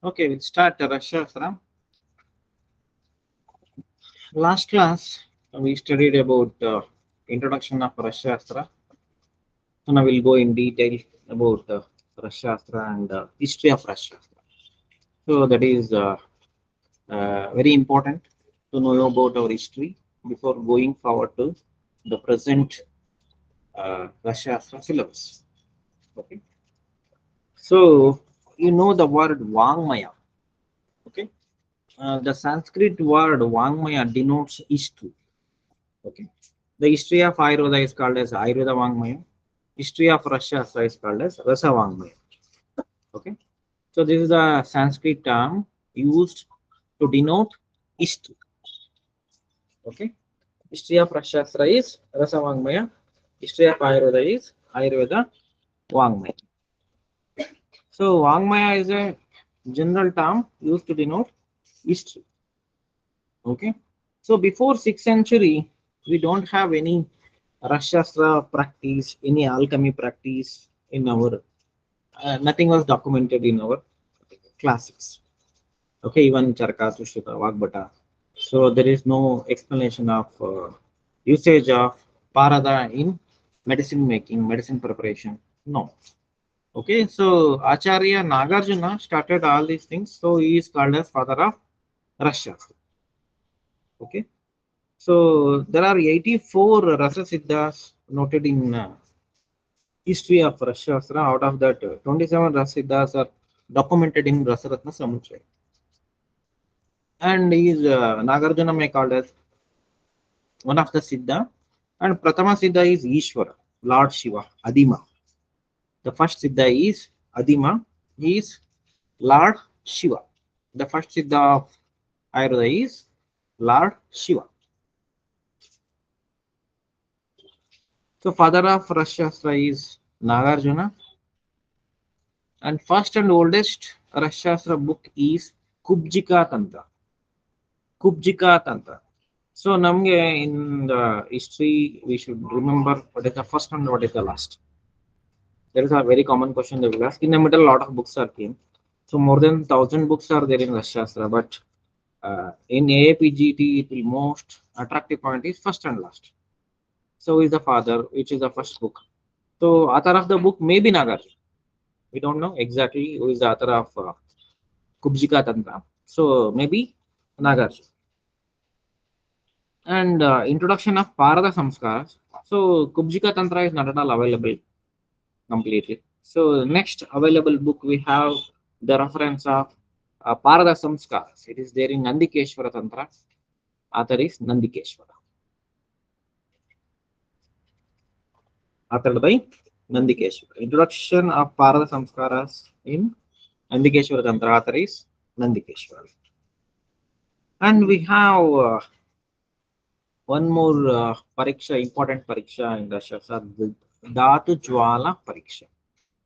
Okay, we'll start Rasashastra. Last class we studied about introduction of Rasashastra. So now we'll go in detail about Rasashastra and history of Rasashastra. So that is very important to know about our history before going forward to the present Rasashastra syllabus. Okay. So you know the word Vangmaya. Okay. The Sanskrit word Vangmaya denotes history. Okay. The history of Ayurveda is called as Ayurveda Vangmaya. History of Rasashastra is called as Rasa Vangmaya. Okay. So this is the Sanskrit term used to denote history. Okay. History of Rasashastra is Rasa Vangmaya. History of Ayurveda is Ayurveda Vangmaya. So Vangmaya is a general term used to denote history. Okay. So before 6th century, we don't have any Rasashastra practice, any alchemy practice in our, nothing was documented in our classics. Okay, even Charaka, Tushita, Vagbata. So there is no explanation of usage of Parada in medicine making, medicine preparation. No. Okay, so Acharya Nagarjuna started all these things. So he is called as father of Rasashastra. Okay. So there are 84 Rasa Siddhas noted in history of Rasashastra. Out of that, 27 Rasa Siddhas are documented in Rasaratna Samuchaya. And he is Nagarjuna may called as one of the Siddha. And Pratama Siddha is Ishvara, Lord Shiva, Adima. The first Siddha is Adima, he is Lord Shiva. The first Siddha of Ayurveda is Lord Shiva. So father of Rasashastra is Nagarjuna. And first and oldest Rasashastra book is Kubjika Tantra. Kubjika Tantra. So namge in the history we should remember what is the first and what is the last. There is a very common question they will ask. In the middle, a lot of books are came. So more than 1,000 books are there in Rasashastra, but in AAPGT, it will most attractive point is first and last. So is the father, which is the first book. So author of the book may be Nagarjuna. We don't know exactly who is the author of Kubjika Tantra. So maybe Nagarjuna. And introduction of Parada Samskaras. So Kubjika Tantra is not at all available completely. So next available book we have the reference of Parada Samskaras. It is there in Nandikeshwara Tantra. Author is Nandikeshwara. Authored by Nandikeshwara. Introduction of Parada Samskaras in Nandikeshwara Tantra. Author is Nandikeshwara. And we have one more pariksha, important pariksha in the Shastra, Dhatu Jwala Pariksha.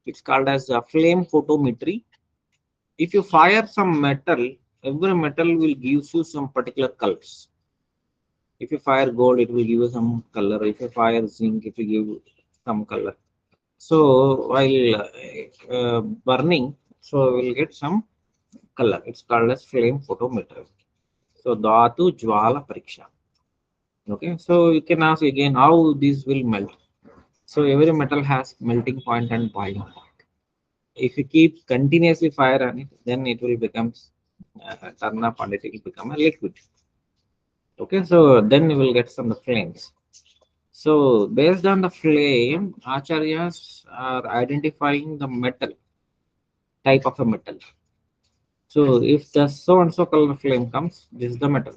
It's called as flame photometry. If you fire some metal, every metal will give you some particular colors. If you fire gold, it will give you some color. If you fire zinc, it will give you some color. So while burning, so we will get some color. It's called as flame photometer. So Dhatu Jwala Pariksha. Okay, so you can ask again how this will melt. So every metal has melting point and boiling point. If you keep continuously fire on it, then it will become turn up and it will become a liquid. Okay, so then you will get some flames. So based on the flame, acharyas are identifying the metal type of a metal. So if the so and so color flame comes, this is the metal.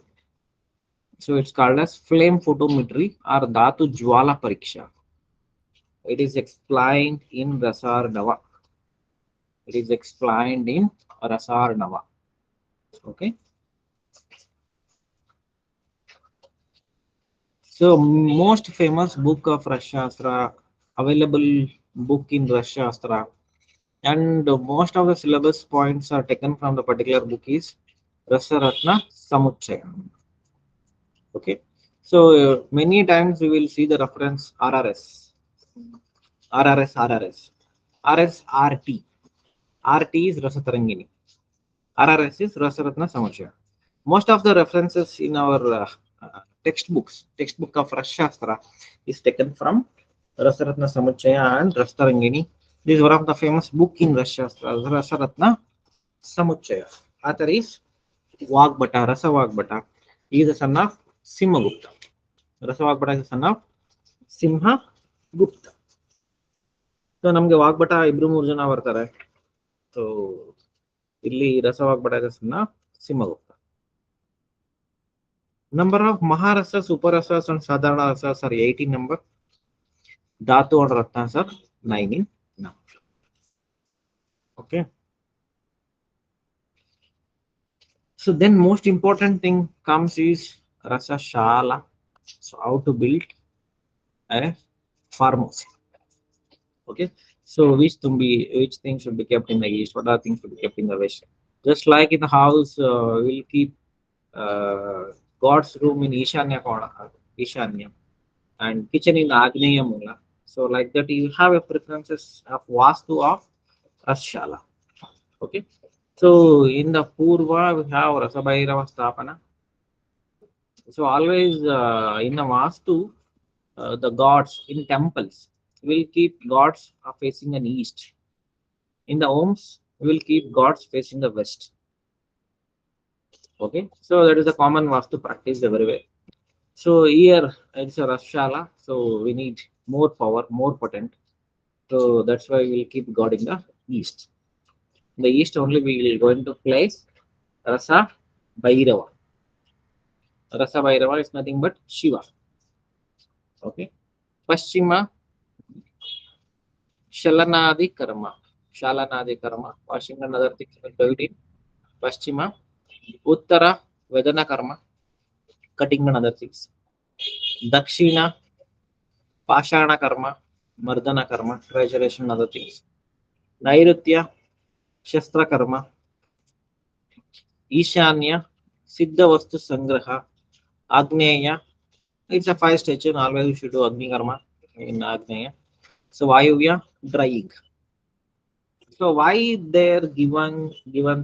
So it's called as flame photometry or dhatu jwala pariksha. It is explained in Rasarnava. It is explained in Rasarnava. Okay. So most famous book of Rasashastra, available book in Rasashastra, and most of the syllabus points are taken from the particular book is Rasaratna Samuchaya. Okay. So many times we will see the reference RRS, RRS, RRS, RSRT. RT is Rasatarangini. RRS is Rasaratna Samuchaya. Most of the references in our textbook of Rasashastra is taken from Rasaratna Samuchaya and Rastarangini. This is one of the famous book in Rasashastra, Rasaratna Samuchaya. Author is Vagbata, Rasa Vagbata. He is the son of Simhagupta. Rasa Vagbata is the son of Simhagupta. So ನಮಗೆ ವಾಗ್ಭಟ ಇಬ್ರು ಮೂರು ಜನ ಬರ್ತಾರೆ. So ಇಲ್ಲಿ ರಸವಾಗ್ಭಟ is the son of Simhagupta. Number of Maharasas, Uparasas and Sadharana Rasas are 18 number. Dhatu and Ratnas are 9 in number. Okay. So then most important thing comes is Rasashala. So how to build a farmhouse. Okay. So which things should be kept in the east? What are things should be kept in the west? Just like in the house, we'll keep uh, God's room in Ishanya Kona, Ishanya, and kitchen in Agneya Mula. So like that, you have a preferences of Vastu of Rasashala. Okay. So in the Purva, we have Rasabhairava Stapana. So always in the Vastu, the gods in temples will keep gods facing an east. In the homes, we will keep gods facing the west. Okay, so that is the common Vastu practice everywhere. So here it's a Rasashala, so we need more power, more potent. So that's why we'll keep God in the east. In the east only we will going to place Rasa Bhairava. Rasa Bhairava is nothing but Shiva. Okay. Paschima Shalanadi Karma. Shalanadi Karma. Washing another thing will do it in Paschima. Uttara Vedana Karma. Cutting another things. Dakshina Pashana Karma. Mardana Karma. Treasuration and other things. Nairutya Shastra Karma. Ishanya Siddha Vastu Sangraha. Agneya. It's a 5 stage. Always we should do Agni Karma in Agneya. So Vayuvya drying. So why they're given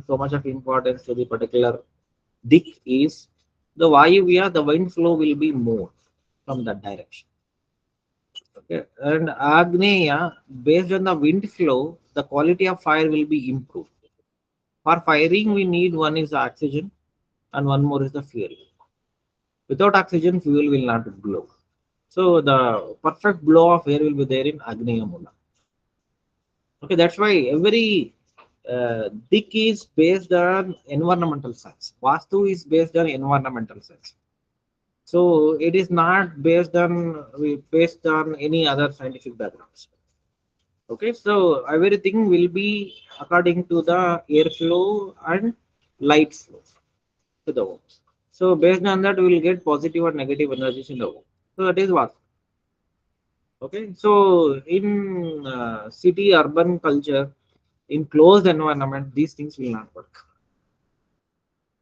so much of importance to the particular dik is the Vayuvya, the wind flow will be more from that direction. Okay. And Agneya, based on the wind flow, the quality of fire will be improved. For firing, we need one is the oxygen and one more is the fuel. Without oxygen, fuel will not blow. So the perfect blow of air will be there in Agneya Mula. Okay, that's why every dik is based on environmental science. Vastu is based on environmental science. So it is not based on any other scientific backgrounds. Okay, so everything will be according to the airflow and light flow to the home. So based on that, we will get positive or negative energies in the home. So that is what. Okay, so in city urban culture, in closed environment, these things will not work.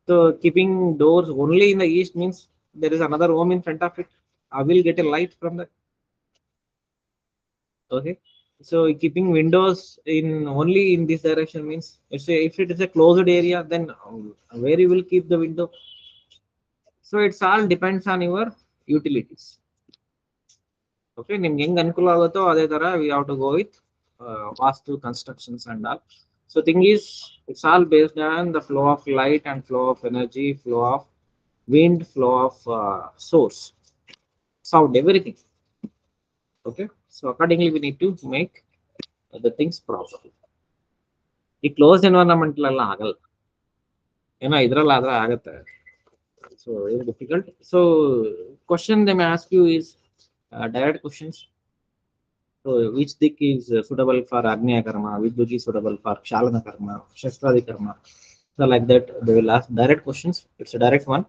So keeping doors only in the east means there is another home in front of it. I will get a light from that. Okay. So keeping windows in only in this direction means if it is a closed area, then where you will keep the window. So it's all depends on your utilities. Okay, ನಿಮ್ಗೆ ಹೆಂಗ್ ಅನುಕೂಲ ಆಗುತ್ತೋ ಅದೇ ತರ we have to go with vastu constructions and all. So thing is, it's all based on the flow of light and flow of energy, flow of wind, flow of source, sound, everything. Okay, so accordingly we need to make the things proper. ಈ close environment ಎಲ್ಲ ಆಗಲ್ಲ, ಏನೋ ಇದ್ರಲ್ಲಿ ಆದ್ರೆ ಆಗತ್ತೆ. So very difficult. So question they may ask you is direct questions. So which dik is suitable for Agneya Karma, which dik is suitable for Kshalana Karma, Shastradi Karma. So like that they will ask direct questions. It's a direct one.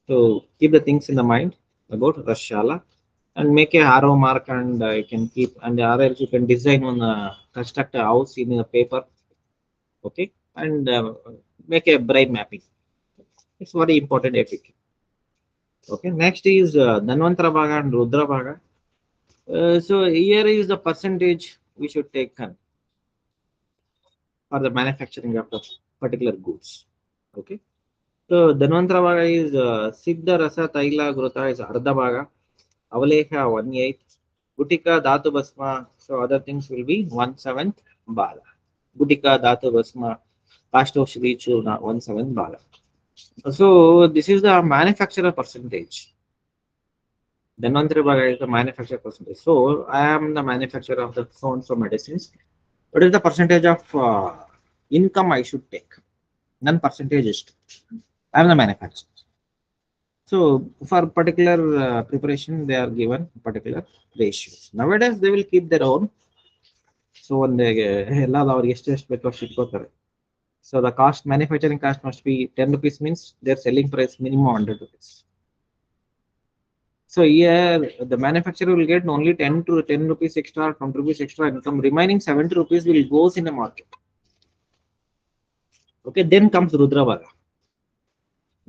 So keep the things in the mind about Rasashala and make a arrow mark, and you can keep, and or else you can design one construct a house in a paper. Okay, and make a brain mapping. It's very important epic. Okay, next is Dhanvantara Bhaga and Rudra Bhaga. So here is the percentage we should take for the manufacturing of the particular goods. Okay. So Dhanvantara Bhaga is Siddha Rasa Taila Grota is Ardha Bhaga, Avaleha 1/8, Gutika Dhatu Basma, so other things will be 1/7 Bala. Gutika Dhatu Basma, Kasto Shri Churna 1/7 Bala. So this is the manufacturer percentage. Dhanvantari Bhaga is the manufacturer percentage. So I am the manufacturer of the so and so medicines. What is the percentage of income I should take? None percentage is. I am the manufacturer. So for particular preparation, they are given particular ratios. Nowadays, they will keep their own. So when they allow our ಎಷ್ಟು ಬೇಕು ಇಟ್ಕೋತಾರೆ. So the cost, manufacturing cost must be 10 rupees means their selling price minimum 100 rupees. So here the manufacturer will get only 10 rupees extra, 20 rupees extra income. Remaining 70 rupees will goes in the market. Okay, then comes Rudravaga.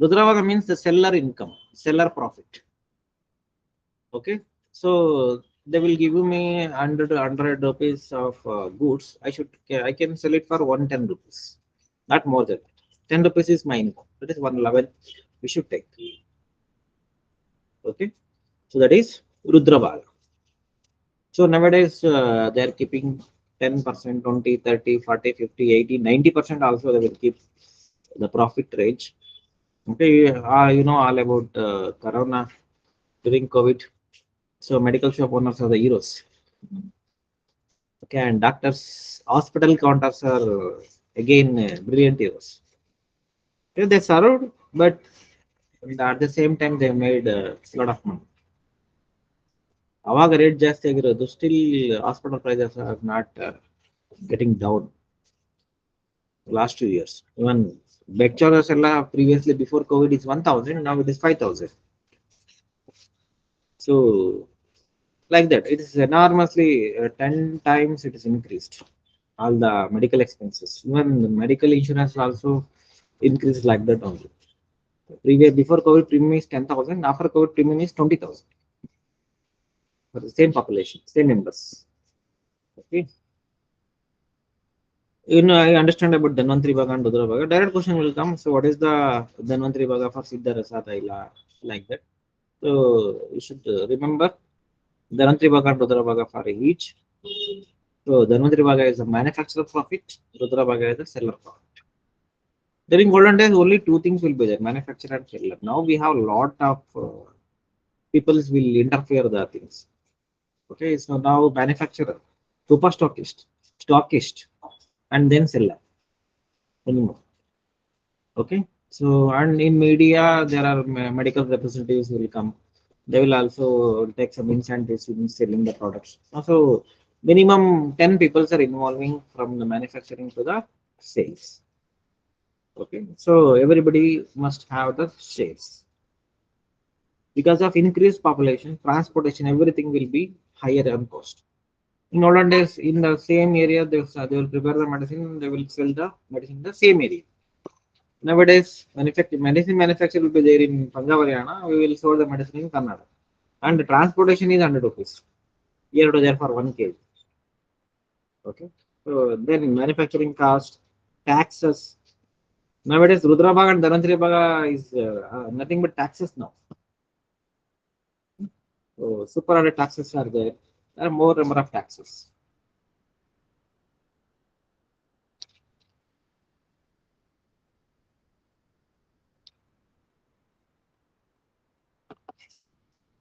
Rudravaga means the seller income, seller profit. Okay, so they will give me 100 rupees of goods. I can sell it for 110 rupees, not more than that. 10 rupees is my income. That is 111 we should take. Okay, so that is Rudravaga. So nowadays they are keeping 10%, 20, 30, 40, 50, 80, 90% also they will keep the profit range. Okay, you know all about Corona during COVID. So medical shop owners are the heroes. Okay, and doctors, hospital counters are again brilliant heroes. Okay, they served, but at the same time they made a lot of money. ಅವಾಗ rate ಜಾಸ್ತಿ ಆಗಿರೋದು still hospital prices are not getting down last 2 years. Even bed charges previously before COVID is 1,000, now it is 5,000. So like that, it is enormously 10 times it is increased. All the medical expenses, even the medical insurance also increased like that only. Before COVID premium is 10,000, after COVID premium is 20,000 for the same population, same members. Okay. You know, I understand about Dhanvantari Bhaga and Rudra Bhaga. Direct question will come. So, what is the Dhanvantari Bhaga for Siddha Rasa Taila? Like that. So, you should remember Dhanvantari Bhaga and Rudra Bhaga for each. So, Dhanvantari Bhaga is the manufacturer profit, Rudra Bhaga is the seller profit. During golden days, only two things will be there, manufacturer and seller. Now, we have a lot of people will interfere the things. Okay, so now manufacturer, super stockist, and then seller anymore. Okay, so and in media there are medical representatives will come. They will also take some incentives in selling the products. So minimum 10 people are involving from the manufacturing to the sales. Okay, so everybody must have the sales. Because of increased population, transportation, everything will be higher on cost. In olden days, in the same area, they will prepare the medicine, they will sell the medicine in the same area. Nowadays, medicine manufacture will be there in Punjab, Haryana. We will sell the medicine in Kannada. And the transportation is 100 rupees. Here to there for 1 kg. Okay. So then manufacturing cost, taxes. Nowadays, Rudra Bhaga and Dhanvantari Bhaga is nothing but taxes now. So super added taxes are there. There are more number of taxes.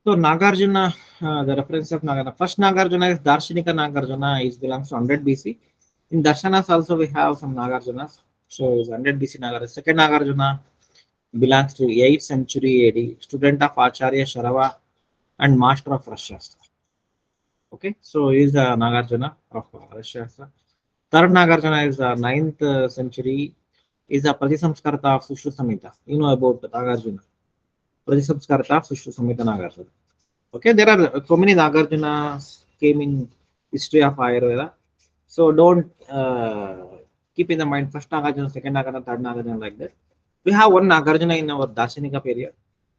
So Nagarjuna, the reference of Nagarjuna. First Nagarjuna is Darshanika Nagarjuna. It belongs to 100 BC. In Darshanas also we have some Nagarjunas. So it's 100 BC Nagarjuna. Second Nagarjuna belongs to 8th century AD. Student of Acharya Sharava and master of Rasashastra. Okay, so he is the Nagarjuna of Rasashastra. Third Nagarjuna is the 9th century. Is the Pratisamskarta of Sushru Samhita. You know about Nagarjuna. Pratisamskarta of Sushru Samhita Nagarjuna. Okay, there are so many Nagarjunas came in history of Ayurveda. So don't keep in the mind first Nagarjuna, second Nagarjuna, third Nagarjuna like that. We have one Nagarjuna in our Darshanika period,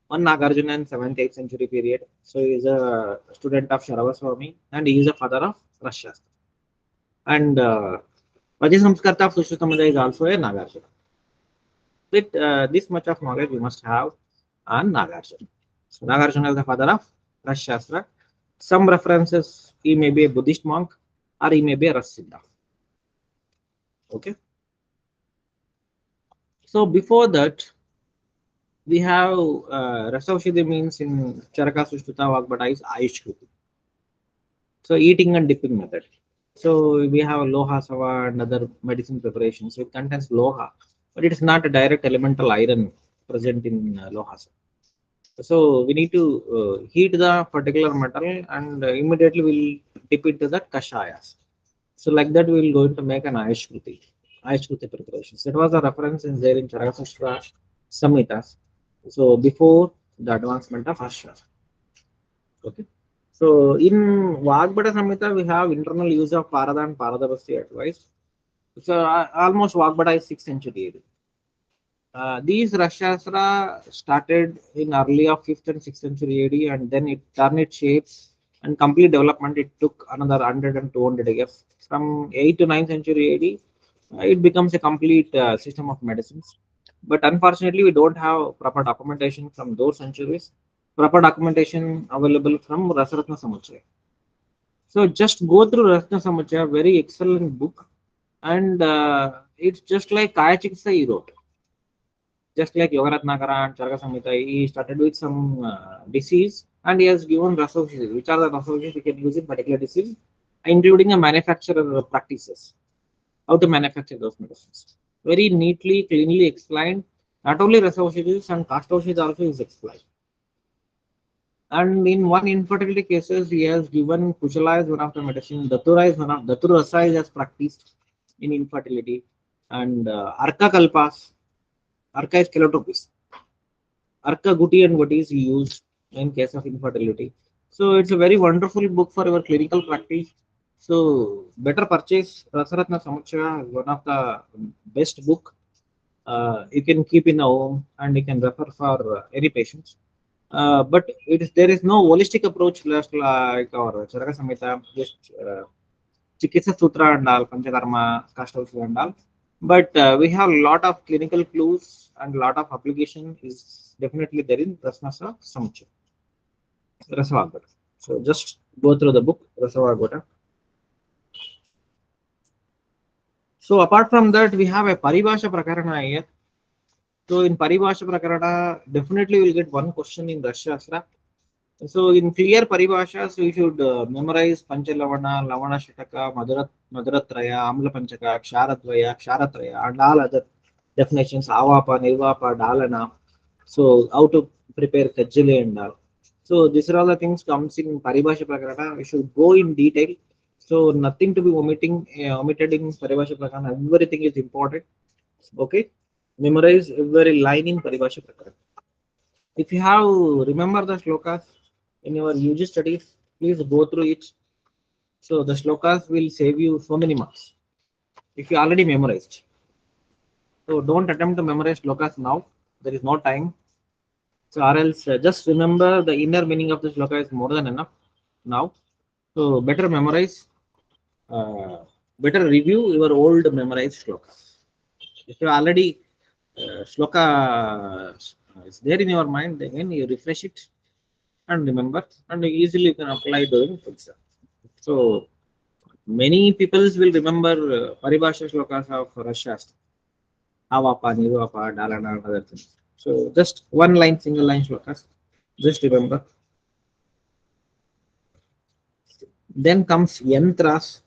one Nagarjuna in 7th, 8th century period. So he is a student of Sharavaswami and he is a father of Rasashastra. And Vajisamskarta of Sushrutamada is also a Nagarjuna. With this much of knowledge, you must have on Nagarjuna. So Nagarjuna is the father of Rasashastra. Some references, he may be a Buddhist monk or he may be a Rasiddha. Okay. So before that, we have Rasaushidhi means in Charaka Sushruta Vagbata is Ayushkruti. So eating and dipping method. So we have Loha Sava and other medicine preparations. So it contains Loha, but it is not a direct elemental iron present in Loha Sava. So we need to heat the particular metal and immediately we'll dip it to the kashayas. So like that we will going to make an Ayushkruti preparations. That was a reference in there in Charasastra Samhitas. So before the advancement of Ashra. Okay. So in Vagbata Samhita we have internal use of Parada and Paradavasti advice. So almost Vagbata is 6th century. These Rasashastra started in early of 5th and 6th century AD and then it turned its shapes and complete development. It took another 100 and 200 years. From 8th to 9th century AD, it becomes a complete system of medicines. But unfortunately, we don't have proper documentation from those centuries. Proper documentation available from Rasaratna Samuchaya. So just go through Rasatna Samuchaya, very excellent book. And it's just like Kaya Chikitsa he wrote. Just like Yogaratnakara and Charaka Samhita, he started with some disease and he has given resources, which are the resources we can use in particular disease, including a manufacturer practices, how to manufacture those medicines. Very neatly, cleanly explained. Not only resources and cost also is explained. And in one infertility cases, he has given Kushala as one of the medicine, Datura is one of Daturasa is as practiced in infertility, and Arka Kalpas, Arka is Kelotropis. Arka Guti and Guti is used in case of infertility. So it's a very wonderful book for your clinical practice. So better purchase Rasaratna Samuchaya, one of the best book. You can keep in a home and you can refer for any patients. But there is no holistic approach just like our Charaka Samhita, just Chikitsa Sutra and all, Panchakarma, Kashtausha and all. But we have a lot of clinical clues and a lot of application is definitely there in Rasnasa Samuchaya, Rasavagata. So just go through the book, Rasavagata. So apart from that, we have a Paribhasha Prakarana here. So in Paribhasha Prakarana, definitely we'll get one question in Rasashastra. So in clear paribhashas, we should memorize Panchalavana, Lavana Shataka, Madhuratraya, Amla Panchaka, Ksharadvaya, Kshaратрaya, and all other definitions, Avapa, Nirvapa, Dalana. So how to prepare Kajjali and all. So these are all the things comes in Paribhasha Prakarana. We should go in detail. So nothing to be omitted in Paribhasha Prakarana. Everything is important. Okay. Memorize every line in Paribhasha Prakarana. If you have remember the shlokas in your UG studies, please go through it. So the shlokas will save you so many marks if you already memorized. So don't attempt to memorize shlokas now. There is no time. So or else just remember the inner meaning of the shloka is more than enough now. So better memorize, uh, better review your old memorized shlokas. If you already shloka is there in your mind, then you refresh it and remember, and easily you can apply during exam. So many people will remember Paribhasha shlokas of Rasashastra, Avapa, Nirvapa, Dalana, and other things. So just one line, single line shlokas. Just remember. Then comes yantras.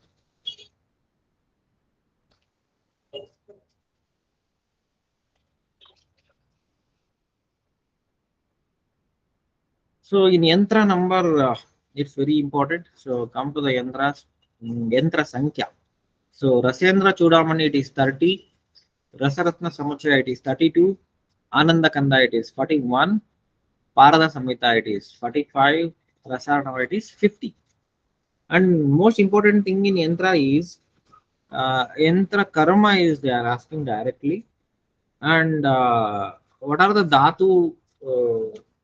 So in yantra number, it's very important. So come to the yantras. Yantra Sankhya. So Rasendra Chudamani it is 30. Rasaratna Samuchaya it is 32. Ananda Kanda it is 41. Parada Samhita it is 45. Rasarnava it is 50. And most important thing in yantra is yantra karma is they are asking directly. And what are the dhatu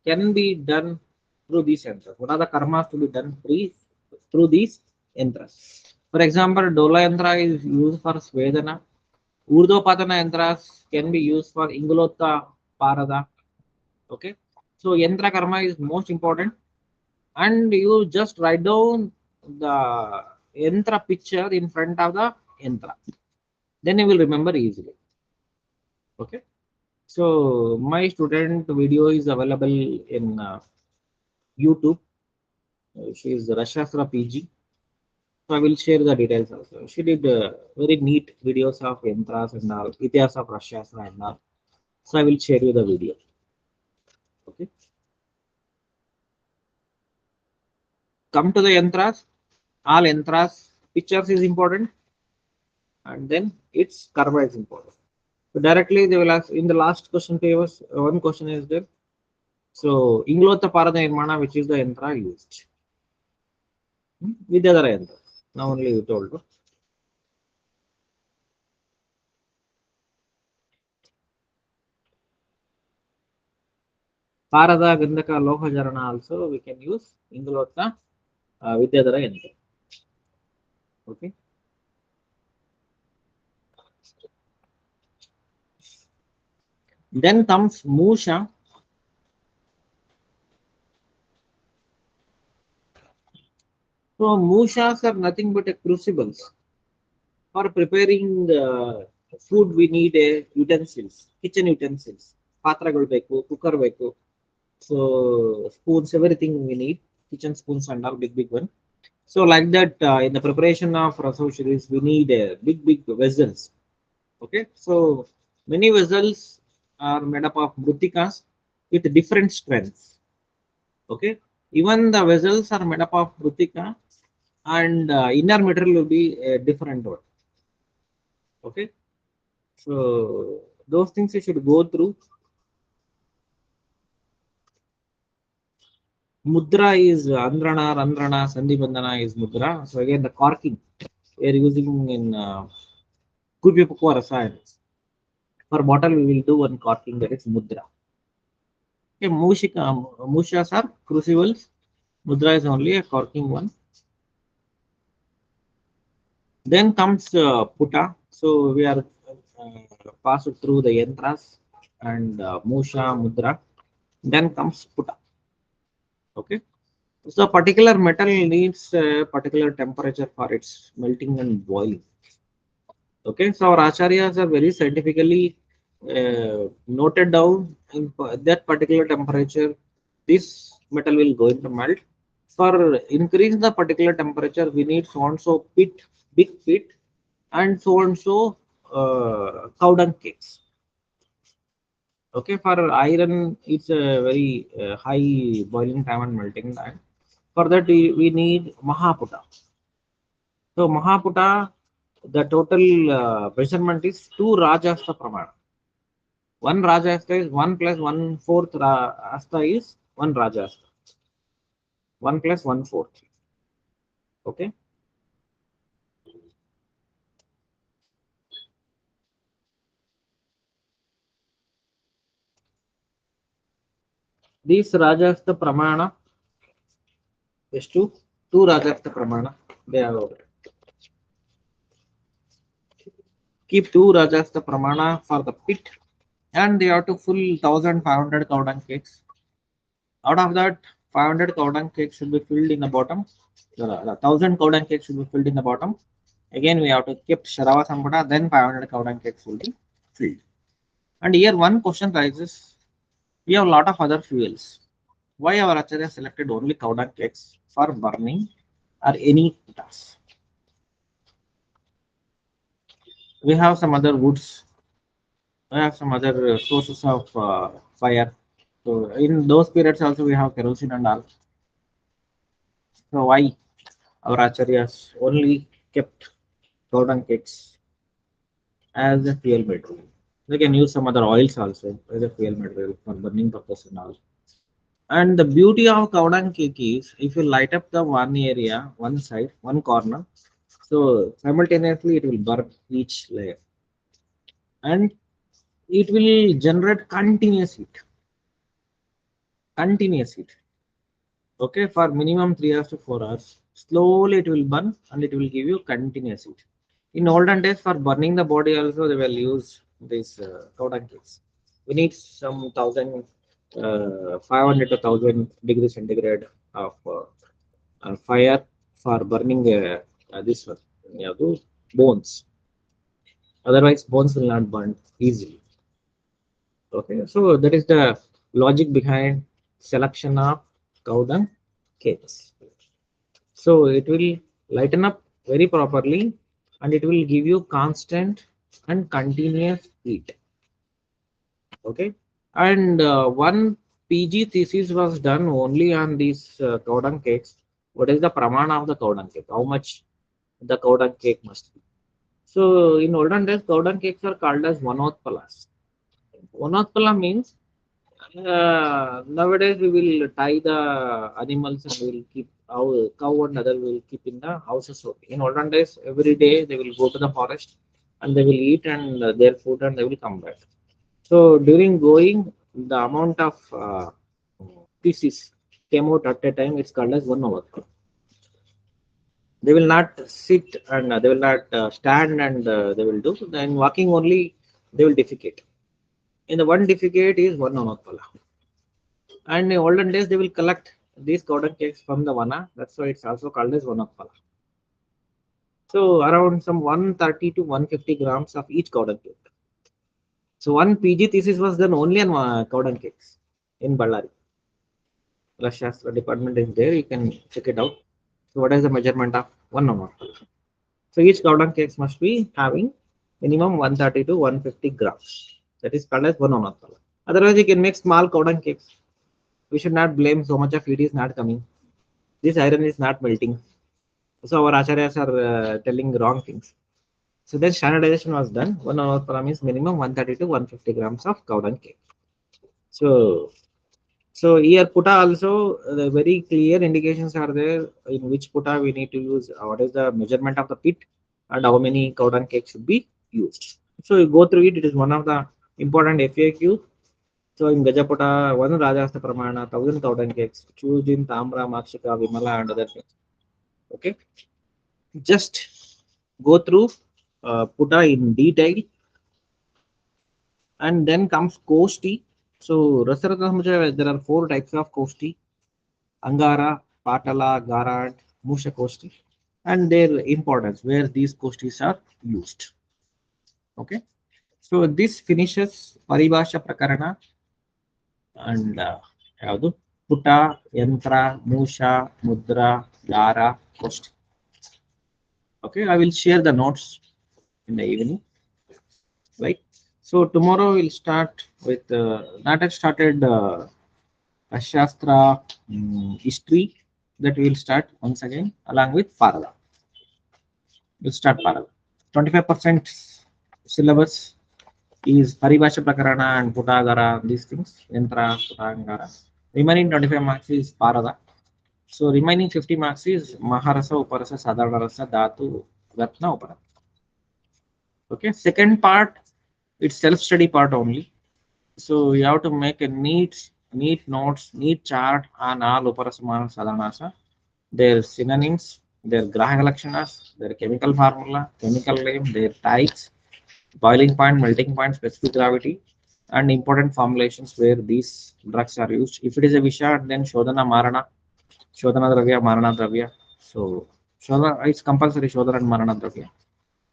can be done through these yantras? What are the karmas to be done through these yantras? For example, Dola yantra is used for Svedana. Urdhvapatana yantras can be used for Ingulota Parada. Okay. So yantra karma is most important, and you just write down the yantra picture in front of the yantra. Then you will remember easily. Okay. So my student video is available in YouTube. She is Rasashastra PG. So I will share the details also. She did very neat videos of yantras and all, Itihas of Rasashastra and all. So I will share you the video. Okay. Come to the yantras. All yantras pictures is important, and then its karma is important. So directly they will ask in the last question papers. One question is there. So Inglota Parada Nirmana, which is the yantra used? Vidyadhara yantra. Now only you told. Parada, Gandhaka, Lohajarana also we can use Ingolota Vidyadhara yantra. Okay. Then comes Musha. So Mushas are nothing but a crucibles. For preparing food, we need utensils, kitchen utensils. ಪಾತ್ರಗಳು ಬೇಕು, cooker ಬೇಕು. So spoons, everything we need. Kitchen spoons and all, big one. So like that, in the preparation of rasosharis, we need big vessels. Okay. So many vessels are made up of mrutikas with different strengths. Okay. Even the vessels are made up of mrutika, and inner material will be a different one. Okay. So those things you should go through. Mudra is Andrana, Randrana, Sandhibandhana is Mudra. So again the corking we are using in Kurpipukwa Rasayans. For bottle we will do one corking, that is Mudra. Okay, Mushas are crucibles. Mudra is only a corking one. Then comes Puta. So we are passed through the yantras and Musha, Mudra. Then comes Puta. Okay. So particular metal needs a particular temperature for its melting and boiling. Okay, so our acharyas are very scientifically noted down in that particular temperature. This metal will go into melt. For increase the particular temperature, we need so and so pit, big pit, and so and so cow dung cakes. Okay, for iron, it's a very high boiling time and melting time. For that, we need Mahaputa. So Mahaputa, the total measurement is 2 Rajasta Pramana. 1 Rajasta is 1 plus 1/4 Asta is 1 Rajasta. 1 plus 1/4. Okay. This Rajasta Pramana is 2 Rajasta Pramana. They are over. Keep 2 Rajasta Pramana for the pit, and they have to full 1500 cow dung cakes. Out of that, 500 cow dung cakes should be filled in the bottom. The 1000 cow dung cakes should be filled in the bottom. Again, we have to keep Sharava Sampada, then 500 cow dung cakes will be filled. And here one question rises, we have a lot of other fuels. Why our Acharya selected only cow dung cakes for burning or any task? We have some other woods, we have some other sources of fire. So in those periods also we have kerosene and all. So why our Acharyas only kept cow dung cakes as a fuel material? They can use some other oils also as a fuel material for burning purpose and all. And the beauty of cow dung cake is if you light up the one area, one side, one corner, so simultaneously it will burn each layer and it will generate continuous heat. Continuous heat. Okay, for minimum 3 hours to 4 hours. Slowly it will burn and it will give you continuous heat. In olden days, for burning the body also they will use these cow dung cakes. We need some 500 to 1000 degrees centigrade of fire for burning this one, those bones. Otherwise, bones will not burn easily. Okay, so that is the logic behind selection of cow dung cakes. So it will lighten up very properly and it will give you constant and continuous heat. Okay, and one PG thesis was done only on these cow dung cakes. What is the pramana of the cow dung cake? How much the cow dung cake must be? So in olden days, cow dung cakes are called as vanotpalas. Vanotpala means nowadays we will tie the animals and we will keep our cow and other will keep in the houses only. In olden days, every day they will go to the forest and they will eat and their food and they will come back. So during going, the amount of pieces came out at a time. It's called as 1 hour. They will not sit and they will not stand and they will do. Then walking only, they will defecate. In the one defecate is 1 hour. And in olden days, they will collect these cotton cakes from the vana. That's why it's also called as vanapala. So around some 130 to 150 grams of each cotton cake. So one PG thesis was done only on cotton cakes in Ballari. Rasashastra department is there. You can check it out. So what is the measurement of 1 hour? So each cotton cakes must be having minimum 130 to 150 grams. That is called as 1 hour. Otherwise, you can make small cotton cakes. We should not blame so much of heat is not coming. This iron is not melting. So our acharyas are telling wrong things. So then standardization was done. 1 hour per means minimum 130 to 150 grams of cow dung cake. So here puta also the very clear indications are there in which puta we need to use. What is the measurement of the pit and how many cow dung cake should be used. So you go through it. It is one of the important FAQ. So in Gajaputa, one Rajastha Pramana, 1000 cow dung cakes. Choose in Tamra, Makshika, Vimala, and other things. Okay. Just go through Puta in detail, and then comes Kosti. So Rasarasamja, there are 4 types of Kosti: Angara, Patala, Gara, and Musha Kosti, and their importance, where these Kostis are used. Okay, so this finishes Paribhasha Prakarana and ಯಾವುದು ಪುಟ, ಯಂತ್ರ, ಮೂಷ, Mudra, ಗಾರ, ಕೋಷ್ಠಿ. Okay, I will share the notes in the evening. Right. So tomorrow we'll start with not have started Shastra history, that we will start once again along with Parada. We'll start Parada. 25% syllabus is Paribhasha Prakarana and Putagara, these things, Yantra, Putagara. Remaining 25 marks is Parada. So remaining 50 marks is Maharasa, Uparasa, Sadharana Rasa, Dhatu, Ratna, Upara. Okay, second part, it's self-study part only. So you have to make a neat notes, neat chart on all Uparasmana Sadhanasa, their synonyms, their Grahaka Lakshanas, their chemical formula, chemical name, their types, boiling point, melting point, specific gravity, and important formulations where these drugs are used. If it is a Visha, then Shodhana Marana, Shodhana Dravya, Marana Dravya. So Shodhana, it's compulsory Shodhana and Marana Dravya.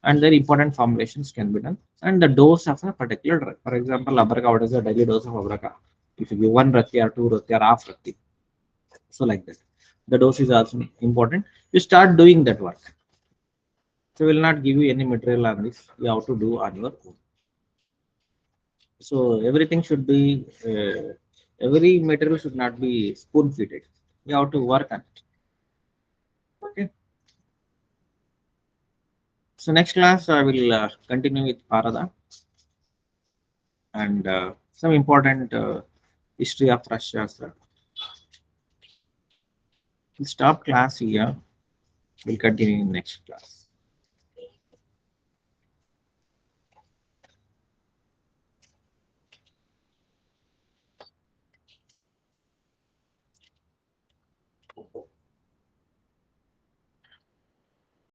And then important formulations can be done. And the dose of a particular drug. For example, Abraka, what is the daily dose of Abraka? If you give 1 rati or 2 rati or half rati. So like that. The dose is also important. You start doing that work. So we will not give you any material on this. You have to do on your own. So everything should be, every material should not be spoon fed. You have to work on it. Okay. So next class I will continue with Parada and some important history of Rasashastra. We'll stop class here. We'll continue in next class.